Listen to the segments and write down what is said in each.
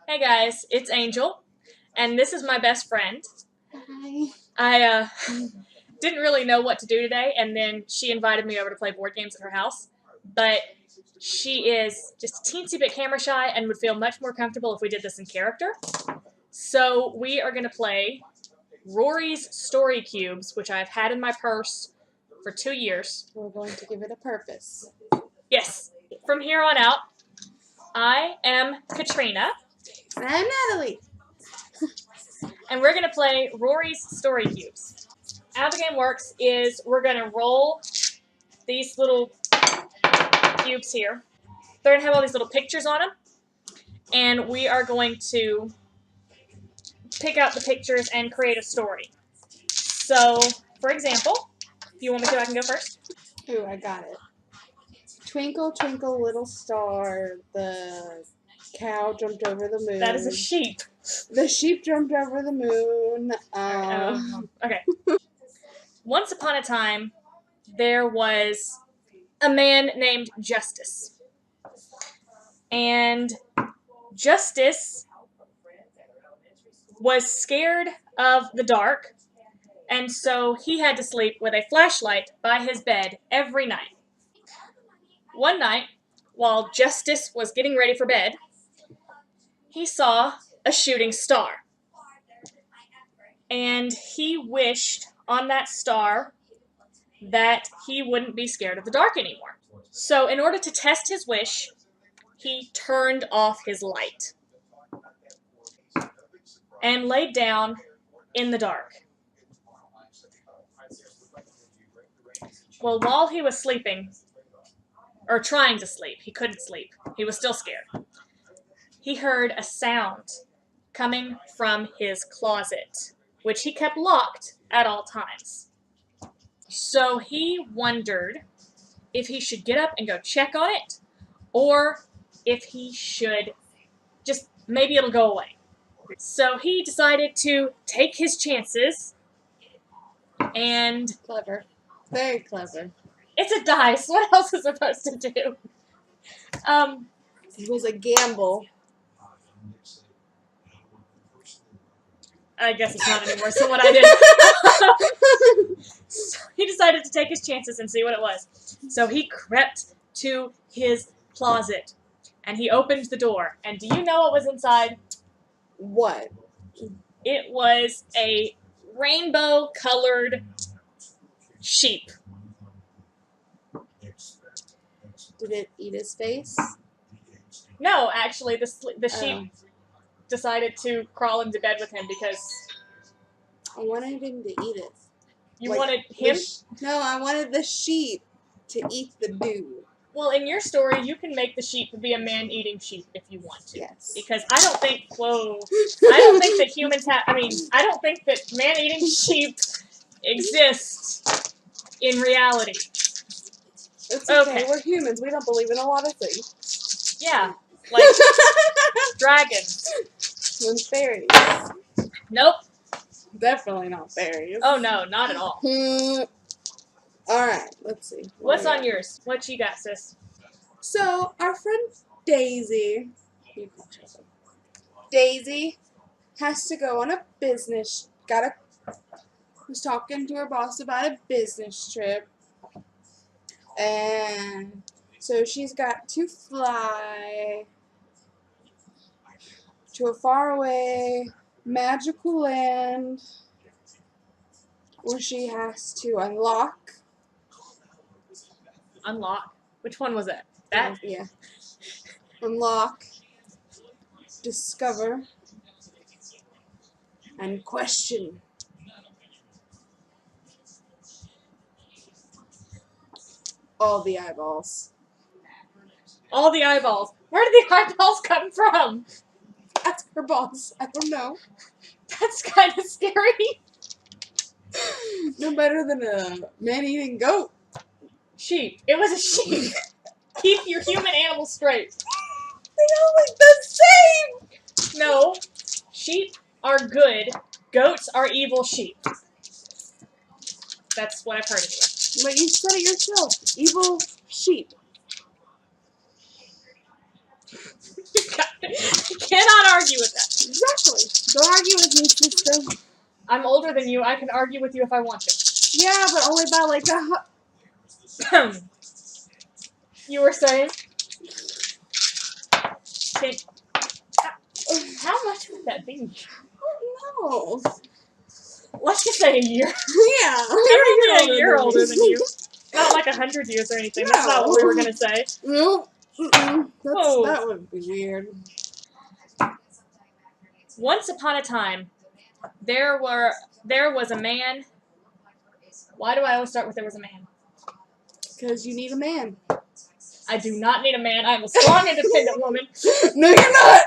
Hey guys, it's Angel, and this is my best friend. Hi. I didn't really know what to do today, and then she invited me over to play board games at her house. But she is just a teensy bit camera shy and would feel much more comfortable if we did this in character. So we are going to play Rory's Story Cubes, which I've had in my purse for 2 years. We're going to give it a purpose. Yes, from here on out, I am Katrina. And I'm Natalie. And we're going to play Rory's Story Cubes. How the game works is we're going to roll these little cubes here. They're going to have all these little pictures on them. And we are going to pick out the pictures and create a story. So, for example, if you want me to, I can go first. Ooh, I got it. Twinkle, twinkle, little star. The cow jumped over the moon. That is a sheep. The sheep jumped over the moon. Okay. Once upon a time, there was a man named Justice. And Justice was scared of the dark, and so he had to sleep with a flashlight by his bed every night. One night, while Justice was getting ready for bed, he saw a shooting star. And he wished on that star that he wouldn't be scared of the dark anymore. So in order to test his wish, he turned off his light and laid down in the dark. Well, while he was sleeping, or trying to sleep, he couldn't sleep. He was still scared. He heard a sound coming from his closet, which he kept locked at all times. So he wondered if he should get up and go check on it, or if he should just, maybe it'll go away. So he decided to take his chances, and Clever. Very clever. it's a dice. What else is it supposed to do? It was a gamble. I guess it's not anymore, so what I did. So he decided to take his chances and see what it was. So he crept to his closet, and he opened the door. And do you know what was inside? What? It was a rainbow-colored sheep. Did it eat his face? No, actually, the sheep decided to crawl into bed with him because I wanted him to eat it. you wanted him? No, I wanted the sheep to eat the dude. Well, in your story, you can make the sheep be a man-eating sheep if you want to. Yes. Because I don't think that humans have, I don't think that man-eating sheep exist in reality. It's okay. Okay. We're humans. We don't believe in a lot of things. Yeah, like dragons. And fairies. Nope. Definitely not fairies. Oh, no, not at all. Alright, let's see. What's on yours? What you got, sis? So, our friend Daisy has to go on a business, was talking to her boss about a business trip, and so she's got to fly to a faraway magical land where she has to unlock. Which one was it? That? Yeah. Unlock, discover, and question. All the eyeballs. All the eyeballs. Where did the eyeballs come from? That's her boss. I don't know. That's kind of scary. No better than a man-eating goat. Sheep. It was a sheep. Keep your human animals straight. They all look the same. No. Sheep are good. Goats are evil sheep. That's what I've heard anyway. But you said it yourself. Evil sheep. You cannot argue Exactly. Don't argue with me, sister. I'm older than you. I can argue with you if I want to. Yeah, but only by like You were saying? How much would that be? No. Let's just say a year. Yeah. I'm only a year older than you. Not like 100 years or anything. That's not No. what we were gonna say. Nope. Whoa. That would be weird. Once upon a time, there was a man. Why do I always start with there was a man? Because you need a man. I do not need a man. I'm a strong, independent woman. No, you're not.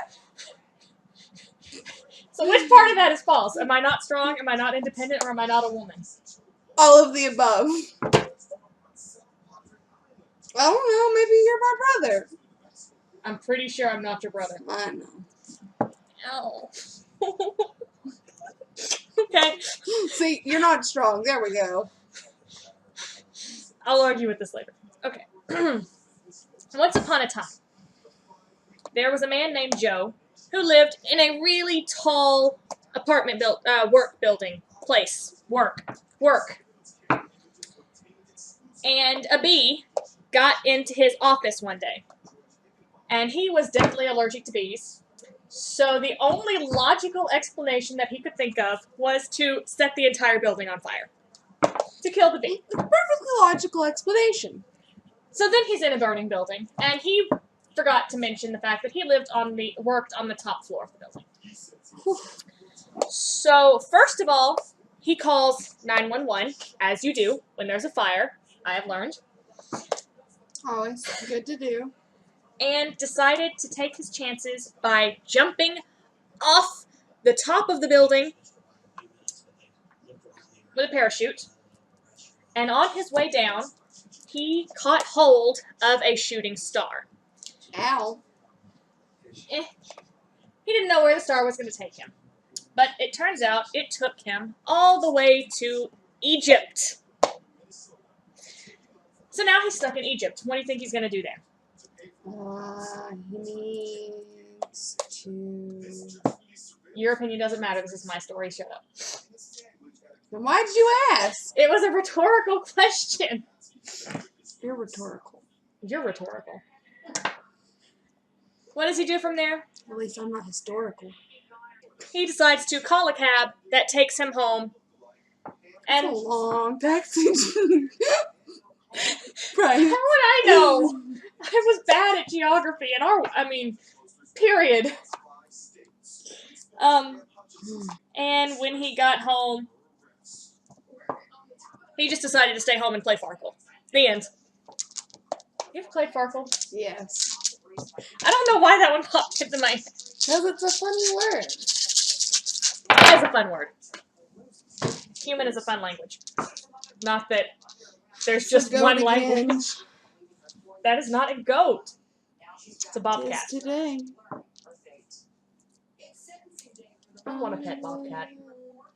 So which part of that is false? Am I not strong? Am I not independent? Or am I not a woman? All of the above. I don't know. Maybe you're my brother. I'm pretty sure I'm not your brother. I know. Ow. Okay. See, you're not strong. There we go. I'll argue with this later. Okay. Once upon a time, there was a man named Joe who lived in a really tall apartment work. And a bee got into his office one day. And he was deathly allergic to bees. So the only logical explanation that he could think of was to set the entire building on fire. To kill the bee. It's a perfectly logical explanation. So then he's in a burning building, and he forgot to mention the fact that he worked on the top floor of the building. So first of all, he calls 911, as you do when there's a fire, I have learned. Always good to do. And decided to take his chances by jumping off the top of the building with a parachute. And on his way down, he caught hold of a shooting star. Ow. He didn't know where the star was going to take him. But it turns out it took him all the way to Egypt. So now he's stuck in Egypt. What do you think he's going to do there? He needs to... Your opinion doesn't matter. This is my story. Shut up. Then why did you ask? It was a rhetorical question. You're rhetorical. You're rhetorical. What does he do from there? At least I'm not historical. He decides to call a cab that takes him home. And It's a long taxi. Right. how would I know? I was bad at geography and period. And when he got home, he just decided to stay home and play Farkle. The end. You ever played Farkle? Yes. I don't know why that one popped into my head. Because it's a funny word. It is a fun word. Human is a fun language. Not that there's just one language. That is not a goat. It's a bobcat. It's today. I want a pet bobcat.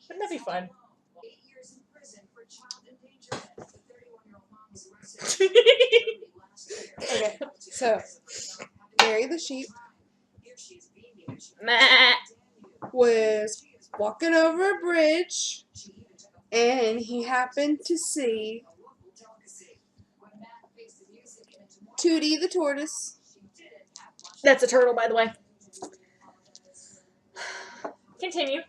Wouldn't that be fun? Okay, so Mary the sheep was walking over a bridge, and he happened to see Tootie the tortoise. That's a turtle, by the way. Continue.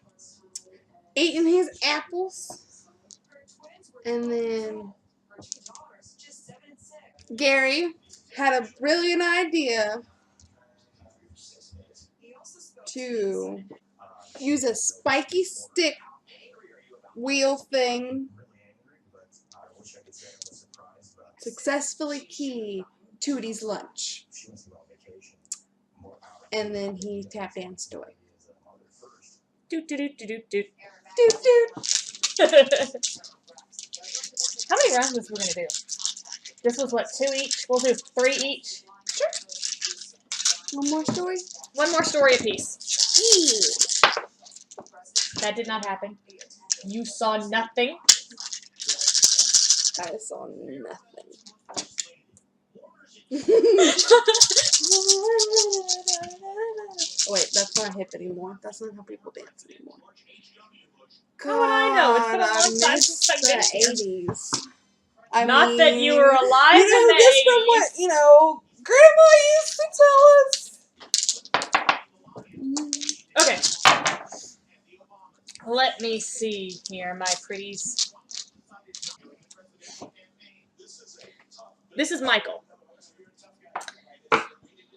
Eating his apples, and then Gary had a brilliant idea to use a spiky stick wheel thing successfully key Tootie's lunch. And then he tap danced away. Doot, doot, doot, doot, doot. Doot doot. How many rounds was we going to do? This was what, 2 each? We'll do 3 each? Sure. One more story? One more story apiece. Yeah. That did not happen. You saw nothing. I saw nothing. Oh, wait, that's not hip anymore. That's not how people dance anymore. How would I know? It's been a God, long time miss since I've been here. the 80s. I Not mean, that you were alive you in know, the just from 80s. what, you know, Grandma used to tell us. Okay. Let me see here, my pretties. This is Michael.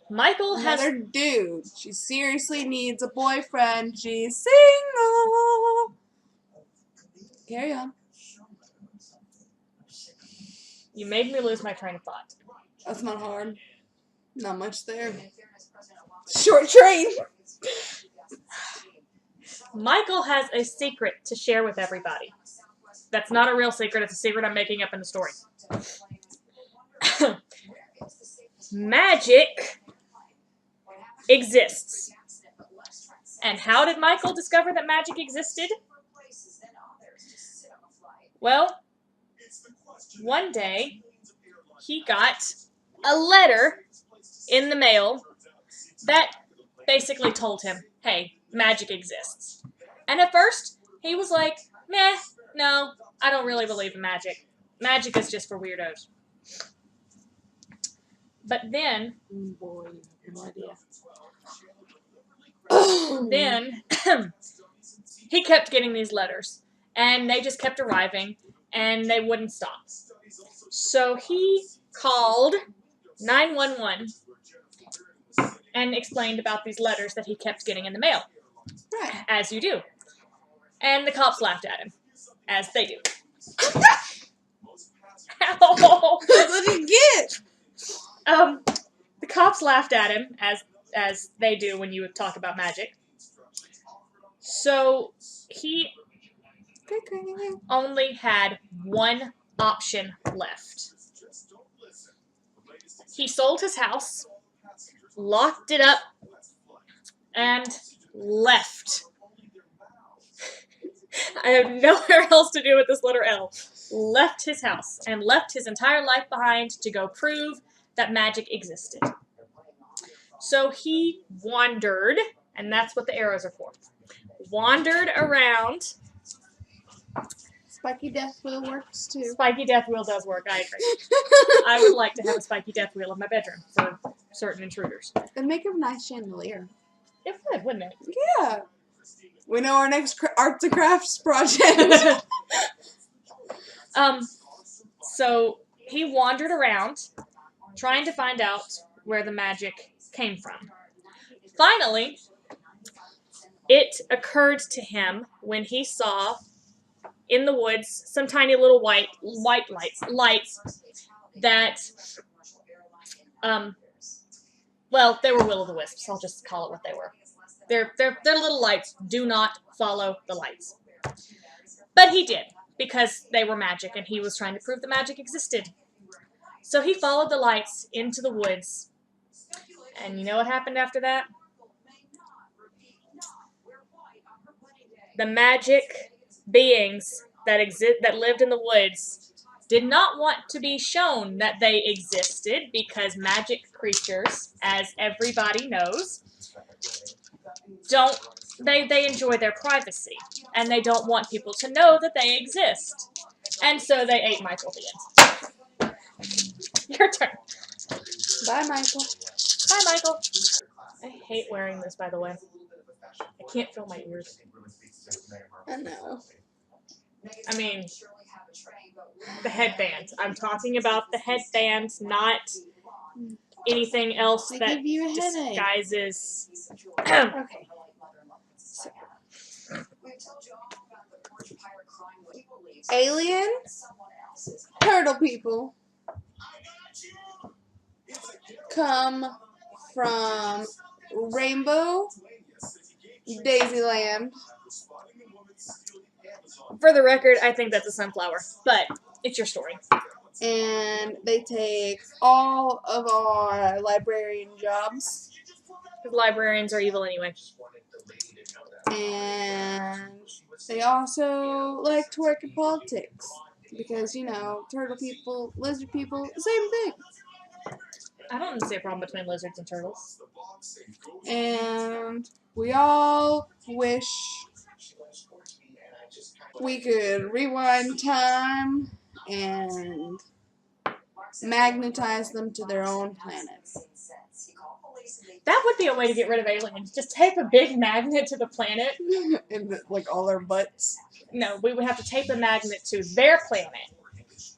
Michael has... Another dude. She seriously needs a boyfriend. She's single. Carry on. You made me lose my train of thought. That's not hard. Not much there. Short train. Michael has a secret to share with everybody. That's not a real secret. It's a secret I'm making up in the story. Magic exists. And how did Michael discover that magic existed? Well, one day he got a letter in the mail that basically told him, hey, magic exists. And at first, he was like, meh, no, I don't really believe in magic. Magic is just for weirdos. But then, Boy, no idea. then he kept getting these letters, and they just kept arriving, and they wouldn't stop. So he called 911 and explained about these letters that he kept getting in the mail, Right. as you do. And the cops laughed at him, as they do. Ow! That's what you get. The cops laughed at him, as they do when you talk about magic. So he only had one option left. He sold his house, locked it up, and left. I have nowhere else to do with this letter L. Left his house and left his entire life behind to go prove that magic existed. So he wandered, and that's what the arrows are for. Wandered around. Spiky Death Wheel works too. Spiky Death Wheel does work, I agree. I would like to have a Spiky Death Wheel in my bedroom for certain intruders. It'd make a nice chandelier. It would, wouldn't it? Yeah. We know our next arts and crafts project. So he wandered around trying to find out where the magic came from. Finally, it occurred to him when he saw in the woods some tiny little white lights that, well, they were will-o'-the-wisps. I'll just call it what they were. They're little lights. Do not follow the lights. But he did, because they were magic, and he was trying to prove the magic existed. So he followed the lights into the woods. And you know what happened after that? The magic beings that lived in the woods did not want to be shown that they existed, because magic creatures, as everybody knows, they enjoy their privacy, and they don't want people to know that they exist. And so they ate Michael the end. Your turn. Bye, Michael. Bye, Michael. I hate wearing this, by the way. I can't feel my ears. I know. I mean, the headband. I'm talking about the headband, not anything else They that give you a headache. disguises. Okay. So. Aliens, turtle people come from Rainbow Daisyland. For the record, I think that's a sunflower, but it's your story. And they take all of our librarian jobs. Because librarians are evil anyway. And they also like to work in politics. Because, you know, turtle people, lizard people, same thing. I don't see a problem between lizards and turtles. And we all wish we could rewind time and magnetize them to their own planet. That would be a way to get rid of aliens. Just tape a big magnet to the planet. And like all their butts. No, we would have to tape a magnet to their planet.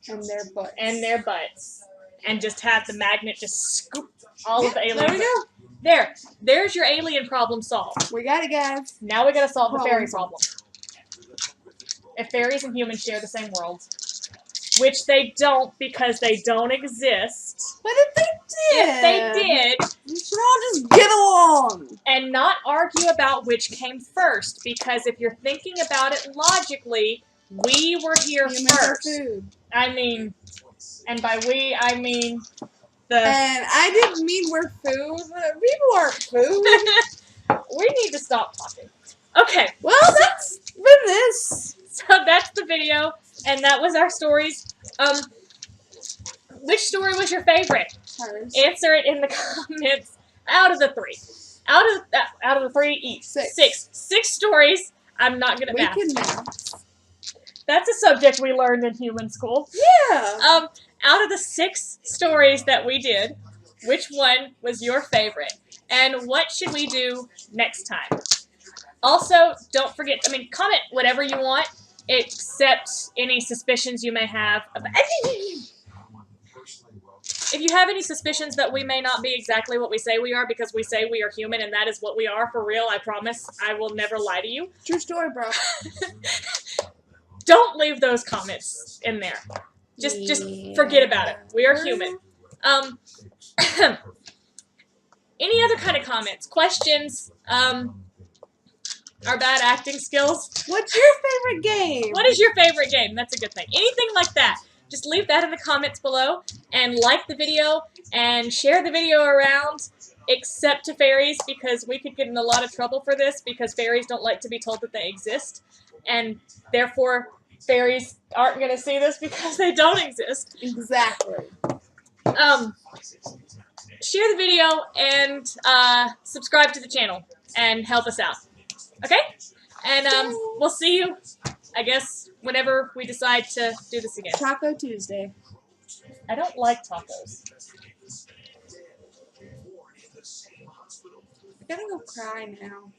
And their butts. And their butts. And just have the magnet just scoop all of the aliens. There we go. There's your alien problem solved. We got it, guys. Now we gotta solve the fairy problem. If fairies and humans share the same world, which they don't because they don't exist. But if they did, we should all just get along and not argue about which came first. Because if you're thinking about it logically, we were here first. Food. I mean, and by we I mean the. And I didn't mean we're food. People aren't food. We need to stop talking. Okay. Well, that's been this. So that's the video, and that was our stories. Which story was your favorite? Hers. Answer it in the comments. Out of the three, out of the three each. Six stories. I'm not good at math. We can math. That's a subject we learned in human school. Yeah. Out of the 6 stories that we did, which one was your favorite? And what should we do next time? Also, don't forget, comment whatever you want, except any suspicions you may have. If you have any suspicions that we may not be exactly what we say we are, because we say we are human, and that is what we are for real, I promise. I will never lie to you. True story, bro. Don't leave those comments in there. Just forget about it. We are human. Any other kind of comments? Questions? Our bad acting skills? What's your favorite game? What is your favorite game? That's a good thing. Anything like that. Just leave that in the comments below. And like the video. And share the video around. Except to fairies. Because we could get in a lot of trouble for this. Because fairies don't like to be told that they exist. And therefore, fairies aren't going to see this because they don't exist. Exactly. Share the video and subscribe to the channel and help us out. Okay? And we'll see you, I guess, whenever we decide to do this again. Taco Tuesday. I don't like tacos. I gotta go cry now.